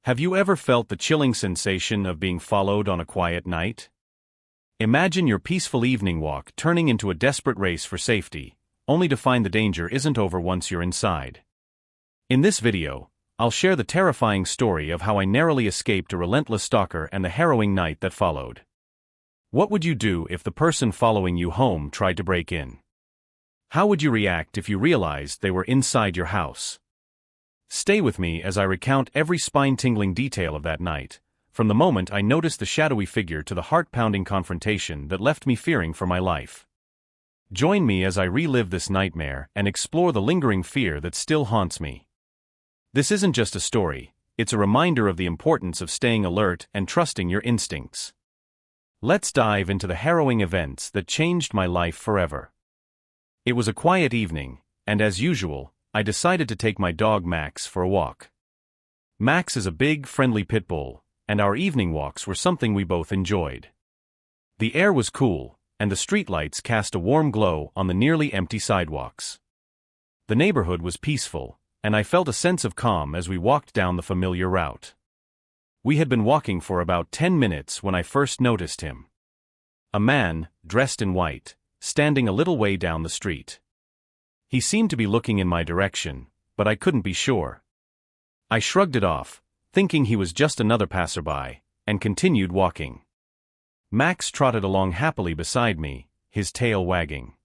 Have you ever felt the chilling sensation of being followed on a quiet night? Imagine your peaceful evening walk turning into a desperate race for safety, only to find the danger isn't over once you're inside. In this video, I'll share the terrifying story of how I narrowly escaped a relentless stalker and the harrowing night that followed. What would you do if the person following you home tried to break in? How would you react if you realized they were inside your house? Stay with me as I recount every spine-tingling detail of that night, from the moment I noticed the shadowy figure to the heart-pounding confrontation that left me fearing for my life. Join me as I relive this nightmare and explore the lingering fear that still haunts me. This isn't just a story, it's a reminder of the importance of staying alert and trusting your instincts. Let's dive into the harrowing events that changed my life forever. It was a quiet evening, and as usual, I decided to take my dog Max for a walk. Max is a big, friendly pit bull, and our evening walks were something we both enjoyed. The air was cool, and the streetlights cast a warm glow on the nearly empty sidewalks. The neighborhood was peaceful, and I felt a sense of calm as we walked down the familiar route. We had been walking for about 10 minutes when I first noticed him. A man, dressed in white, standing a little way down the street. He seemed to be looking in my direction, but I couldn't be sure. I shrugged it off, thinking he was just another passerby, and continued walking. Max trotted along happily beside me, his tail wagging.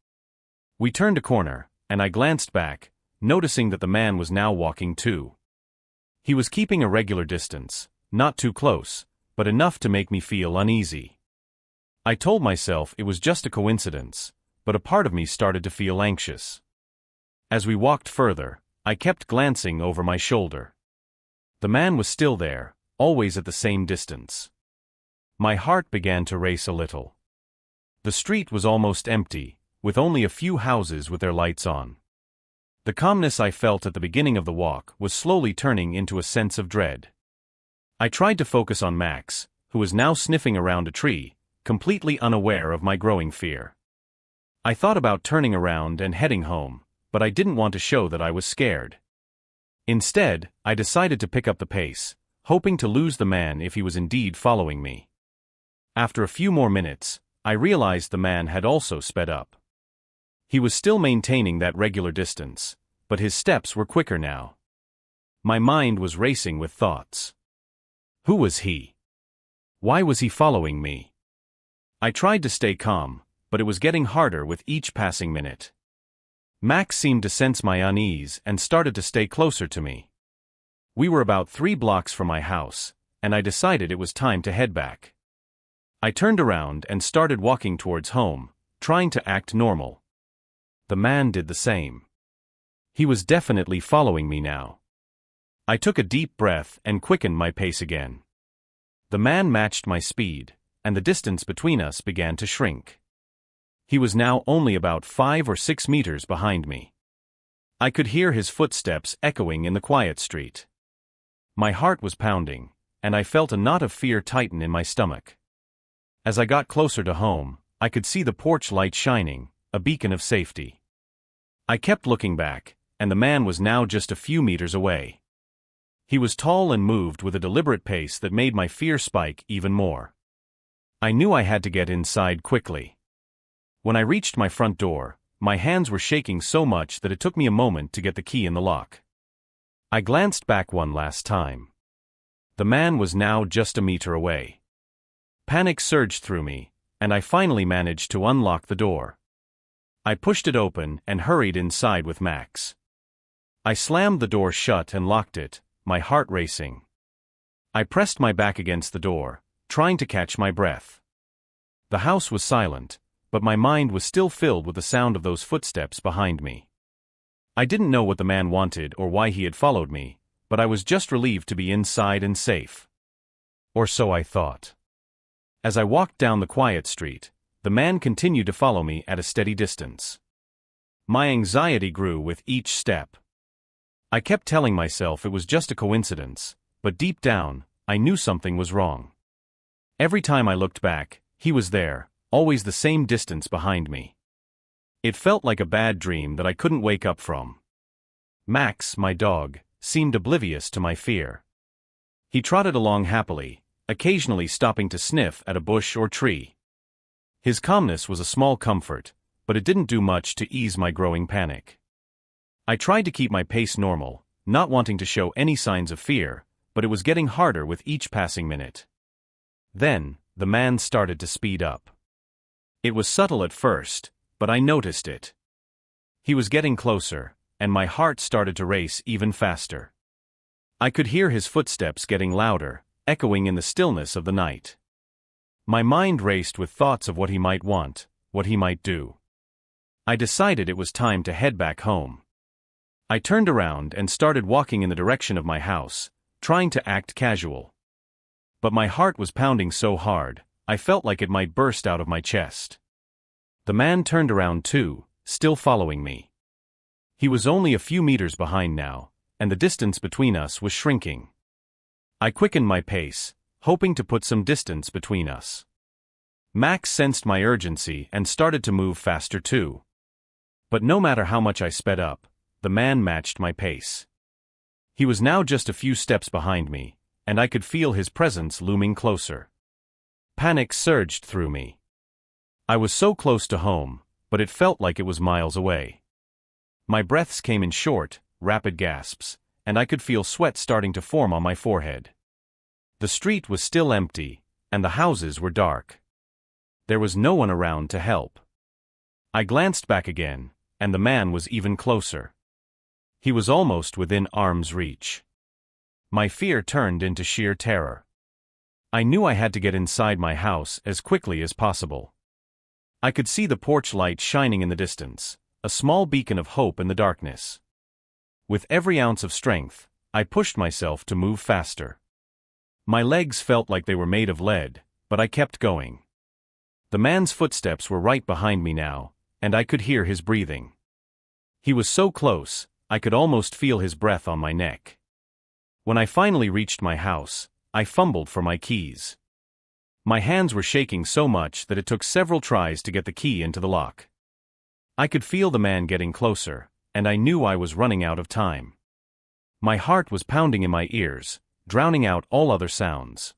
We turned a corner, and I glanced back, noticing that the man was now walking too. He was keeping a regular distance, not too close, but enough to make me feel uneasy. I told myself it was just a coincidence, but a part of me started to feel anxious. As we walked further, I kept glancing over my shoulder. The man was still there, always at the same distance. My heart began to race a little. The street was almost empty, with only a few houses with their lights on. The calmness I felt at the beginning of the walk was slowly turning into a sense of dread. I tried to focus on Max, who was now sniffing around a tree, completely unaware of my growing fear. I thought about turning around and heading home, but I didn't want to show that I was scared. Instead, I decided to pick up the pace, hoping to lose the man if he was indeed following me. After a few more minutes, I realized the man had also sped up. He was still maintaining that regular distance, but his steps were quicker now. My mind was racing with thoughts. Who was he? Why was he following me? I tried to stay calm, but it was getting harder with each passing minute. Max seemed to sense my unease and started to stay closer to me. We were about 3 blocks from my house, and I decided it was time to head back. I turned around and started walking towards home, trying to act normal. The man did the same. He was definitely following me now. I took a deep breath and quickened my pace again. The man matched my speed, and the distance between us began to shrink. He was now only about 5 or 6 meters behind me. I could hear his footsteps echoing in the quiet street. My heart was pounding, and I felt a knot of fear tighten in my stomach. As I got closer to home, I could see the porch light shining, a beacon of safety. I kept looking back, and the man was now just a few meters away. He was tall and moved with a deliberate pace that made my fear spike even more. I knew I had to get inside quickly. When I reached my front door, my hands were shaking so much that it took me a moment to get the key in the lock. I glanced back one last time. The man was now just a meter away. Panic surged through me, and I finally managed to unlock the door. I pushed it open and hurried inside with Max. I slammed the door shut and locked it, my heart racing. I pressed my back against the door, trying to catch my breath. The house was silent, but my mind was still filled with the sound of those footsteps behind me. I didn't know what the man wanted or why he had followed me, but I was just relieved to be inside and safe. Or so I thought. As I walked down the quiet street, the man continued to follow me at a steady distance. My anxiety grew with each step. I kept telling myself it was just a coincidence, but deep down, I knew something was wrong. Every time I looked back, he was there, always the same distance behind me. It felt like a bad dream that I couldn't wake up from. Max, my dog, seemed oblivious to my fear. He trotted along happily, occasionally stopping to sniff at a bush or tree. His calmness was a small comfort, but it didn't do much to ease my growing panic. I tried to keep my pace normal, not wanting to show any signs of fear, but it was getting harder with each passing minute. Then, the man started to speed up. It was subtle at first, but I noticed it. He was getting closer, and my heart started to race even faster. I could hear his footsteps getting louder, echoing in the stillness of the night. My mind raced with thoughts of what he might want, what he might do. I decided it was time to head back home. I turned around and started walking in the direction of my house, trying to act casual. But my heart was pounding so hard, I felt like it might burst out of my chest. The man turned around too, still following me. He was only a few meters behind now, and the distance between us was shrinking. I quickened my pace, hoping to put some distance between us. Max sensed my urgency and started to move faster too. But no matter how much I sped up, the man matched my pace. He was now just a few steps behind me, and I could feel his presence looming closer. Panic surged through me. I was so close to home, but it felt like it was miles away. My breaths came in short, rapid gasps, and I could feel sweat starting to form on my forehead. The street was still empty, and the houses were dark. There was no one around to help. I glanced back again, and the man was even closer. He was almost within arm's reach. My fear turned into sheer terror. I knew I had to get inside my house as quickly as possible. I could see the porch light shining in the distance, a small beacon of hope in the darkness. With every ounce of strength, I pushed myself to move faster. My legs felt like they were made of lead, but I kept going. The man's footsteps were right behind me now, and I could hear his breathing. He was so close, I could almost feel his breath on my neck. When I finally reached my house, I fumbled for my keys. My hands were shaking so much that it took several tries to get the key into the lock. I could feel the man getting closer, and I knew I was running out of time. My heart was pounding in my ears, drowning out all other sounds.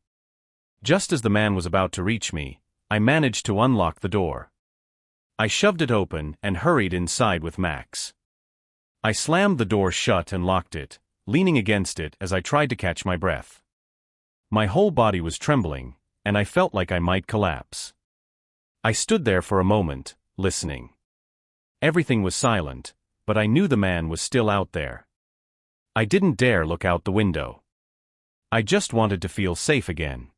Just as the man was about to reach me, I managed to unlock the door. I shoved it open and hurried inside with Max. I slammed the door shut and locked it, leaning against it as I tried to catch my breath. My whole body was trembling, and I felt like I might collapse. I stood there for a moment, listening. Everything was silent, but I knew the man was still out there. I didn't dare look out the window. I just wanted to feel safe again.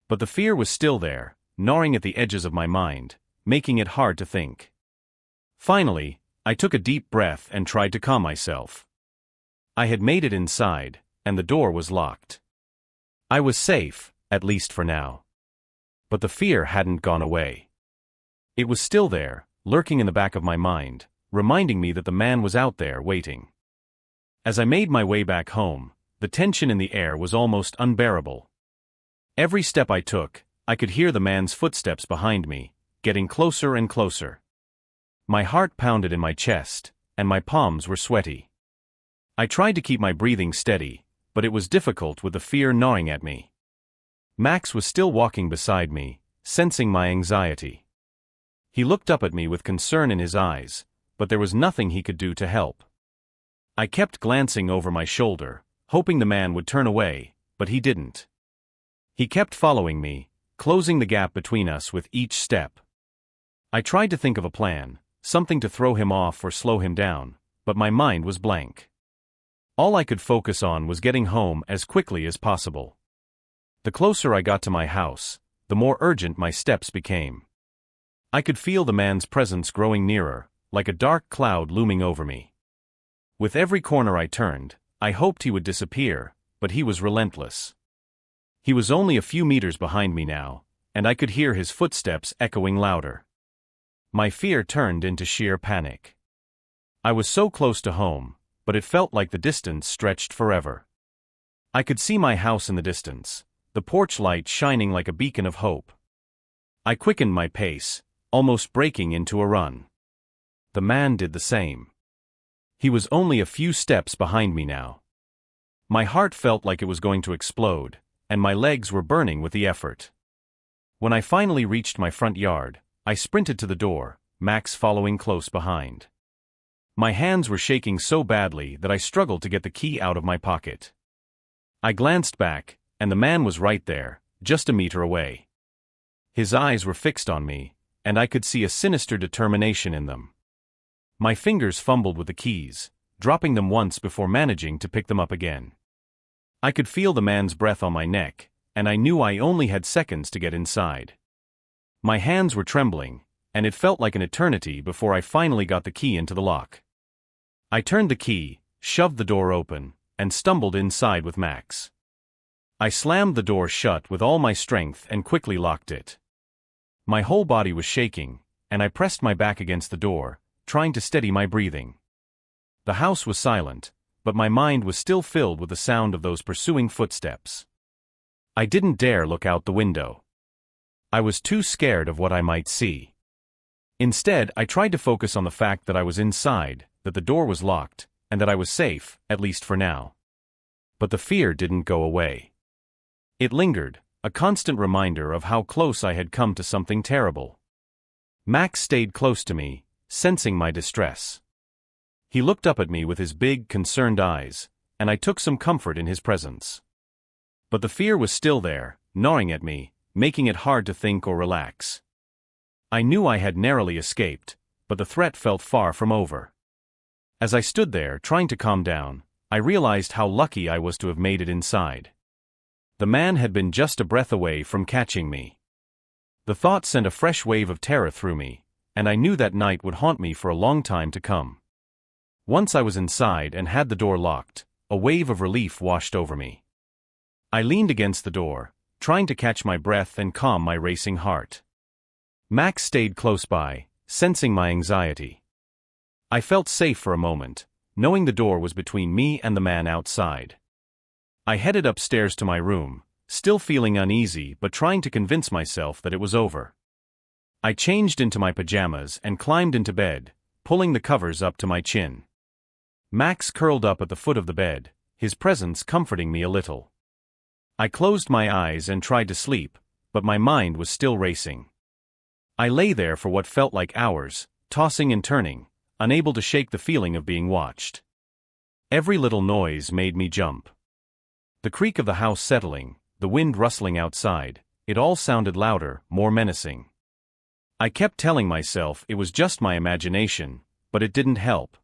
But the fear was still there, gnawing at the edges of my mind, making it hard to think. Finally, I took a deep breath and tried to calm myself. I had made it inside, and the door was locked. I was safe, at least for now. But the fear hadn't gone away. It was still there, lurking in the back of my mind, reminding me that the man was out there waiting. As I made my way back home, the tension in the air was almost unbearable. Every step I took, I could hear the man's footsteps behind me, getting closer and closer. My heart pounded in my chest, and my palms were sweaty. I tried to keep my breathing steady, but it was difficult with the fear gnawing at me. Max was still walking beside me, sensing my anxiety. He looked up at me with concern in his eyes, but there was nothing he could do to help. I kept glancing over my shoulder, hoping the man would turn away, but he didn't. He kept following me, closing the gap between us with each step. I tried to think of a plan, something to throw him off or slow him down, but my mind was blank. All I could focus on was getting home as quickly as possible. The closer I got to my house, the more urgent my steps became. I could feel the man's presence growing nearer, like a dark cloud looming over me. With every corner I turned, I hoped he would disappear, but he was relentless. He was only a few meters behind me now, and I could hear his footsteps echoing louder. My fear turned into sheer panic. I was so close to home, but it felt like the distance stretched forever. I could see my house in the distance, the porch light shining like a beacon of hope. I quickened my pace, almost breaking into a run. The man did the same. He was only a few steps behind me now. My heart felt like it was going to explode, and my legs were burning with the effort. When I finally reached my front yard, I sprinted to the door, Max following close behind. My hands were shaking so badly that I struggled to get the key out of my pocket. I glanced back, and the man was right there, just a meter away. His eyes were fixed on me, and I could see a sinister determination in them. My fingers fumbled with the keys, dropping them once before managing to pick them up again. I could feel the man's breath on my neck, and I knew I only had seconds to get inside. My hands were trembling, and it felt like an eternity before I finally got the key into the lock. I turned the key, shoved the door open, and stumbled inside with Max. I slammed the door shut with all my strength and quickly locked it. My whole body was shaking, and I pressed my back against the door, trying to steady my breathing. The house was silent, but my mind was still filled with the sound of those pursuing footsteps. I didn't dare look out the window. I was too scared of what I might see. Instead, I tried to focus on the fact that I was inside, that the door was locked, and that I was safe, at least for now. But the fear didn't go away. It lingered, a constant reminder of how close I had come to something terrible. Max stayed close to me, sensing my distress. He looked up at me with his big, concerned eyes, and I took some comfort in his presence. But the fear was still there, gnawing at me, making it hard to think or relax. I knew I had narrowly escaped, but the threat felt far from over. As I stood there, trying to calm down, I realized how lucky I was to have made it inside. The man had been just a breath away from catching me. The thought sent a fresh wave of terror through me, and I knew that night would haunt me for a long time to come. Once I was inside and had the door locked, a wave of relief washed over me. I leaned against the door, trying to catch my breath and calm my racing heart. Max stayed close by, sensing my anxiety. I felt safe for a moment, knowing the door was between me and the man outside. I headed upstairs to my room, still feeling uneasy but trying to convince myself that it was over. I changed into my pajamas and climbed into bed, pulling the covers up to my chin. Max curled up at the foot of the bed, his presence comforting me a little. I closed my eyes and tried to sleep, but my mind was still racing. I lay there for what felt like hours, tossing and turning, unable to shake the feeling of being watched. Every little noise made me jump. The creak of the house settling, the wind rustling outside, it all sounded louder, more menacing. I kept telling myself it was just my imagination, but it didn't help.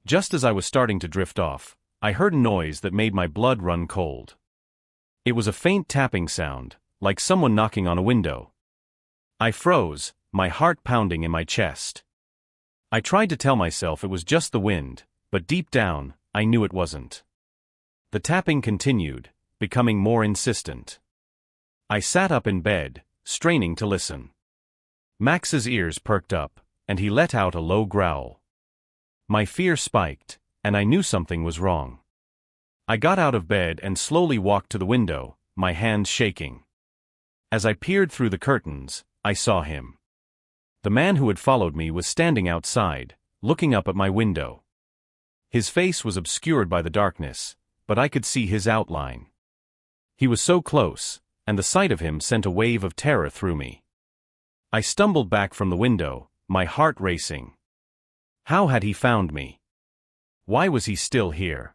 Just as I was starting to drift off, I heard a noise that made my blood run cold. It was a faint tapping sound, like someone knocking on a window. I froze, my heart pounding in my chest. I tried to tell myself it was just the wind, but deep down, I knew it wasn't. The tapping continued, becoming more insistent. I sat up in bed, straining to listen. Max's ears perked up, and he let out a low growl. My fear spiked, and I knew something was wrong. I got out of bed and slowly walked to the window, my hands shaking. As I peered through the curtains, I saw him. The man who had followed me was standing outside, looking up at my window. His face was obscured by the darkness, but I could see his outline. He was so close, and the sight of him sent a wave of terror through me. I stumbled back from the window, my heart racing. How had he found me? Why was he still here?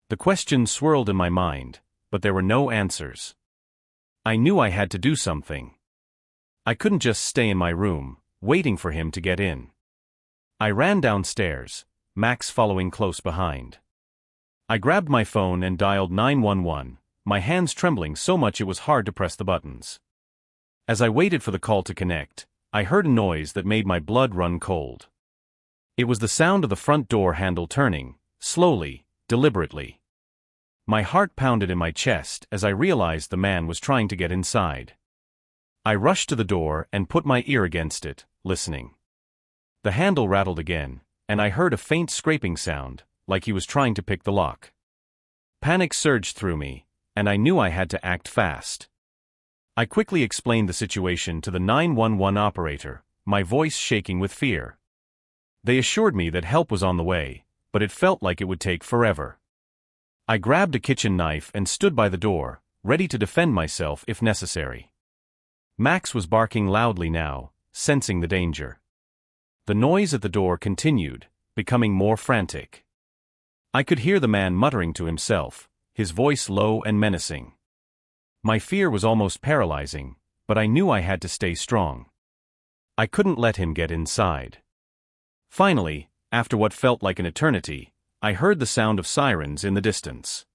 The questions swirled in my mind, but there were no answers. I knew I had to do something. I couldn't just stay in my room, waiting for him to get in. I ran downstairs, Max following close behind. I grabbed my phone and dialed 911, my hands trembling so much it was hard to press the buttons. As I waited for the call to connect, I heard a noise that made my blood run cold. It was the sound of the front door handle turning, slowly, deliberately. My heart pounded in my chest as I realized the man was trying to get inside. I rushed to the door and put my ear against it, listening. The handle rattled again, and I heard a faint scraping sound, like he was trying to pick the lock. Panic surged through me, and I knew I had to act fast. I quickly explained the situation to the 911 operator, my voice shaking with fear. They assured me that help was on the way, but it felt like it would take forever. I grabbed a kitchen knife and stood by the door, ready to defend myself if necessary. Max was barking loudly now, sensing the danger. The noise at the door continued, becoming more frantic. I could hear the man muttering to himself, his voice low and menacing. My fear was almost paralyzing, but I knew I had to stay strong. I couldn't let him get inside. Finally, after what felt like an eternity, I heard the sound of sirens in the distance.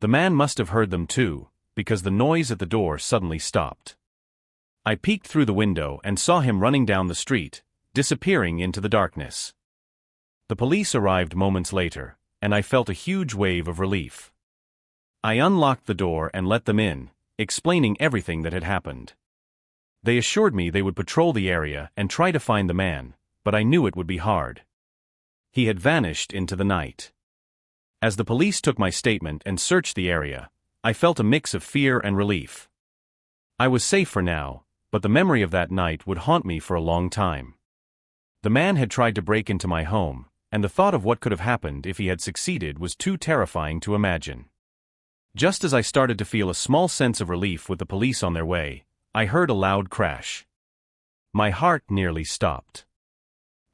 The man must have heard them too, because the noise at the door suddenly stopped. I peeked through the window and saw him running down the street, disappearing into the darkness. The police arrived moments later, and I felt a huge wave of relief. I unlocked the door and let them in, explaining everything that had happened. They assured me they would patrol the area and try to find the man, but I knew it would be hard. He had vanished into the night. As the police took my statement and searched the area, I felt a mix of fear and relief. I was safe for now, but the memory of that night would haunt me for a long time. The man had tried to break into my home, and the thought of what could have happened if he had succeeded was too terrifying to imagine. Just as I started to feel a small sense of relief with the police on their way, I heard a loud crash. My heart nearly stopped.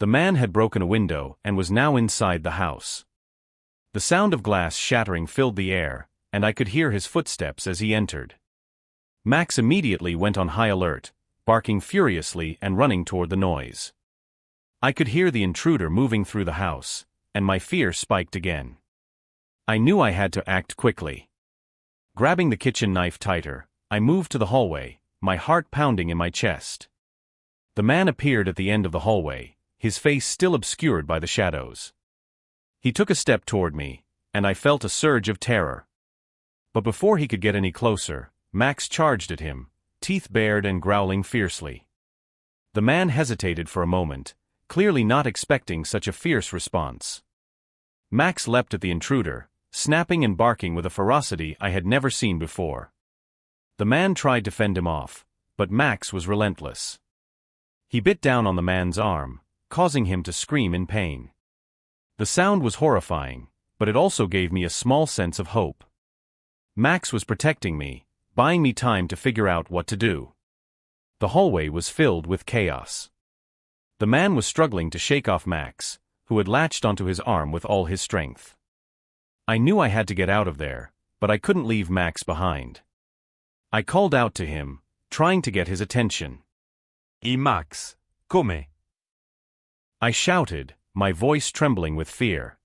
The man had broken a window and was now inside the house. The sound of glass shattering filled the air, and I could hear his footsteps as he entered. Max immediately went on high alert, barking furiously and running toward the noise. I could hear the intruder moving through the house, and my fear spiked again. I knew I had to act quickly. Grabbing the kitchen knife tighter, I moved to the hallway, my heart pounding in my chest. The man appeared at the end of the hallway, his face still obscured by the shadows. He took a step toward me, and I felt a surge of terror. But before he could get any closer, Max charged at him, teeth bared and growling fiercely. The man hesitated for a moment, clearly not expecting such a fierce response. Max leapt at the intruder, snapping and barking with a ferocity I had never seen before. The man tried to fend him off, but Max was relentless. He bit down on the man's arm, causing him to scream in pain. The sound was horrifying, but it also gave me a small sense of hope. Max was protecting me, buying me time to figure out what to do. The hallway was filled with chaos. The man was struggling to shake off Max, who had latched onto his arm with all his strength. I knew I had to get out of there, but I couldn't leave Max behind. I called out to him, trying to get his attention. Max, come? I shouted, my voice trembling with fear.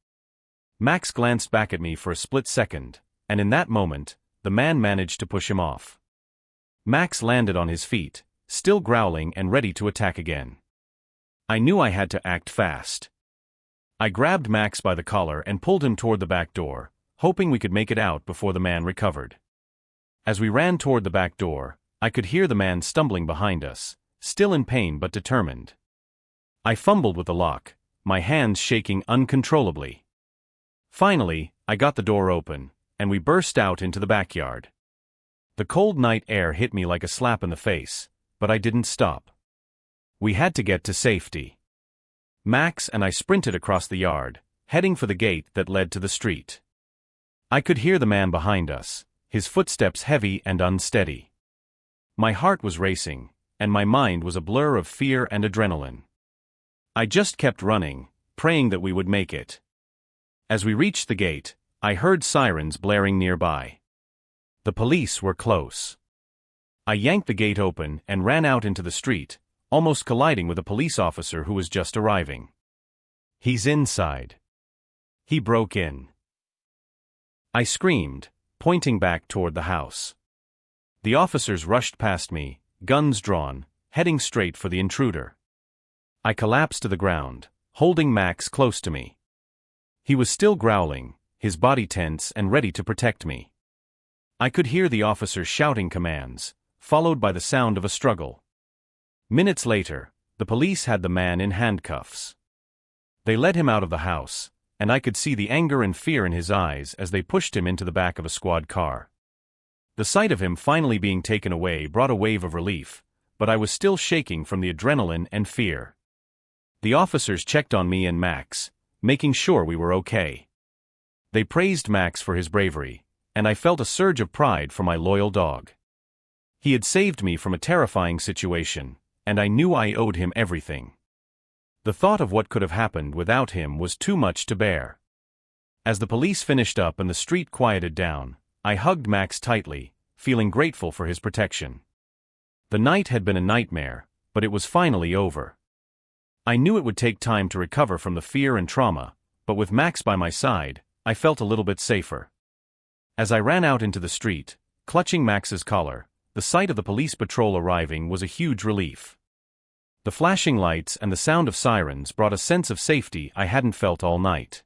Max glanced back at me for a split second, and in that moment, the man managed to push him off. Max landed on his feet, still growling and ready to attack again. I knew I had to act fast. I grabbed Max by the collar and pulled him toward the back door, hoping we could make it out before the man recovered. As we ran toward the back door, I could hear the man stumbling behind us, still in pain but determined. I fumbled with the lock, my hands shaking uncontrollably. Finally, I got the door open, and we burst out into the backyard. The cold night air hit me like a slap in the face, but I didn't stop. We had to get to safety. Max and I sprinted across the yard, heading for the gate that led to the street. I could hear the man behind us, his footsteps heavy and unsteady. My heart was racing, and my mind was a blur of fear and adrenaline. I just kept running, praying that we would make it. As we reached the gate, I heard sirens blaring nearby. The police were close. I yanked the gate open and ran out into the street, almost colliding with a police officer who was just arriving. "He's inside." He broke in. I screamed, pointing back toward the house. The officers rushed past me, guns drawn, heading straight for the intruder. I collapsed to the ground, holding Max close to me. He was still growling, his body tense and ready to protect me. I could hear the officers shouting commands, followed by the sound of a struggle. Minutes later, the police had the man in handcuffs. They led him out of the house, and I could see the anger and fear in his eyes as they pushed him into the back of a squad car. The sight of him finally being taken away brought a wave of relief, but I was still shaking from the adrenaline and fear. The officers checked on me and Max, making sure we were okay. They praised Max for his bravery, and I felt a surge of pride for my loyal dog. He had saved me from a terrifying situation, and I knew I owed him everything. The thought of what could have happened without him was too much to bear. As the police finished up and the street quieted down, I hugged Max tightly, feeling grateful for his protection. The night had been a nightmare, but it was finally over. I knew it would take time to recover from the fear and trauma, but with Max by my side, I felt a little bit safer. As I ran out into the street, clutching Max's collar, the sight of the police patrol arriving was a huge relief. The flashing lights and the sound of sirens brought a sense of safety I hadn't felt all night.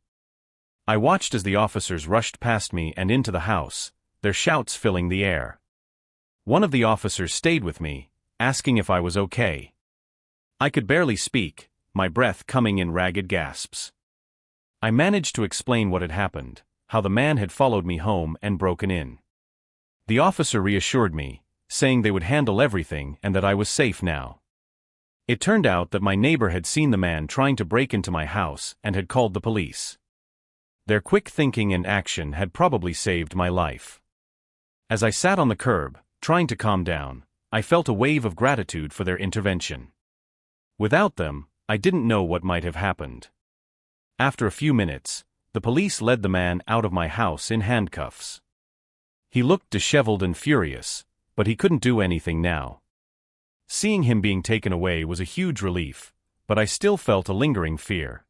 I watched as the officers rushed past me and into the house, their shouts filling the air. One of the officers stayed with me, asking if I was okay. I could barely speak, my breath coming in ragged gasps. I managed to explain what had happened, how the man had followed me home and broken in. The officer reassured me, saying they would handle everything and that I was safe now. It turned out that my neighbor had seen the man trying to break into my house and had called the police. Their quick thinking and action had probably saved my life. As I sat on the curb, trying to calm down, I felt a wave of gratitude for their intervention. Without them, I didn't know what might have happened. After a few minutes, the police led the man out of my house in handcuffs. He looked disheveled and furious, but he couldn't do anything now. Seeing him being taken away was a huge relief, but I still felt a lingering fear.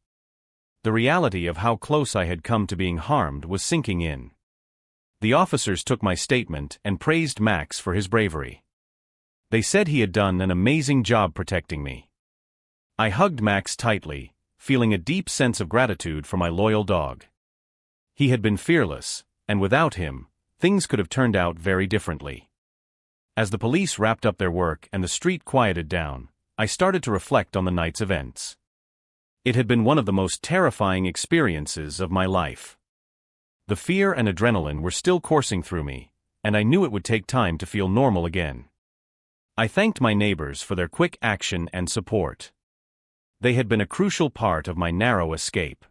The reality of how close I had come to being harmed was sinking in. The officers took my statement and praised Max for his bravery. They said he had done an amazing job protecting me. I hugged Max tightly, feeling a deep sense of gratitude for my loyal dog. He had been fearless, and without him, things could have turned out very differently. As the police wrapped up their work and the street quieted down, I started to reflect on the night's events. It had been one of the most terrifying experiences of my life. The fear and adrenaline were still coursing through me, and I knew it would take time to feel normal again. I thanked my neighbors for their quick action and support. They had been a crucial part of my narrow escape.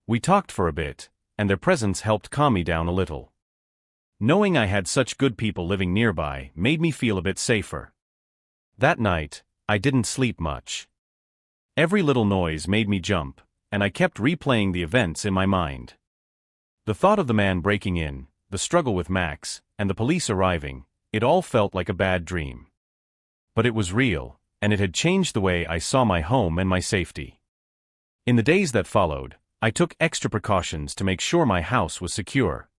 We talked for a bit, and their presence helped calm me down a little. Knowing I had such good people living nearby made me feel a bit safer. That night, I didn't sleep much. Every little noise made me jump, and I kept replaying the events in my mind. The thought of the man breaking in, the struggle with Max, and the police arriving, it all felt like a bad dream. But it was real, and it had changed the way I saw my home and my safety. In the days that followed, I took extra precautions to make sure my house was secure.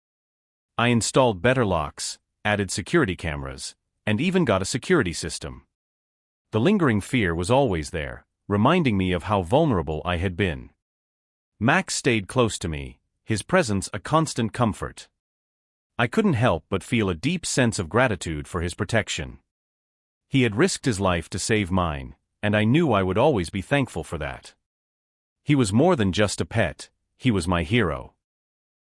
I installed better locks, added security cameras, and even got a security system. The lingering fear was always there, reminding me of how vulnerable I had been. Max stayed close to me, his presence a constant comfort. I couldn't help but feel a deep sense of gratitude for his protection. He had risked his life to save mine, and I knew I would always be thankful for that. He was more than just a pet, he was my hero.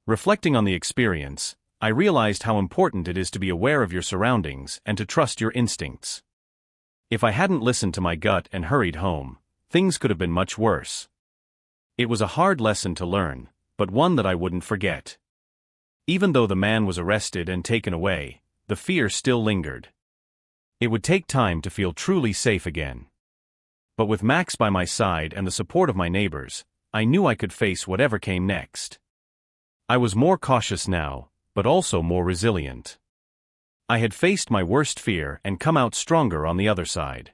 Reflecting on the experience, I realized how important it is to be aware of your surroundings and to trust your instincts. If I hadn't listened to my gut and hurried home, things could have been much worse. It was a hard lesson to learn, but one that I wouldn't forget. Even though the man was arrested and taken away, the fear still lingered. It would take time to feel truly safe again. But with Max by my side and the support of my neighbors, I knew I could face whatever came next. I was more cautious now, but also more resilient. I had faced my worst fear and come out stronger on the other side.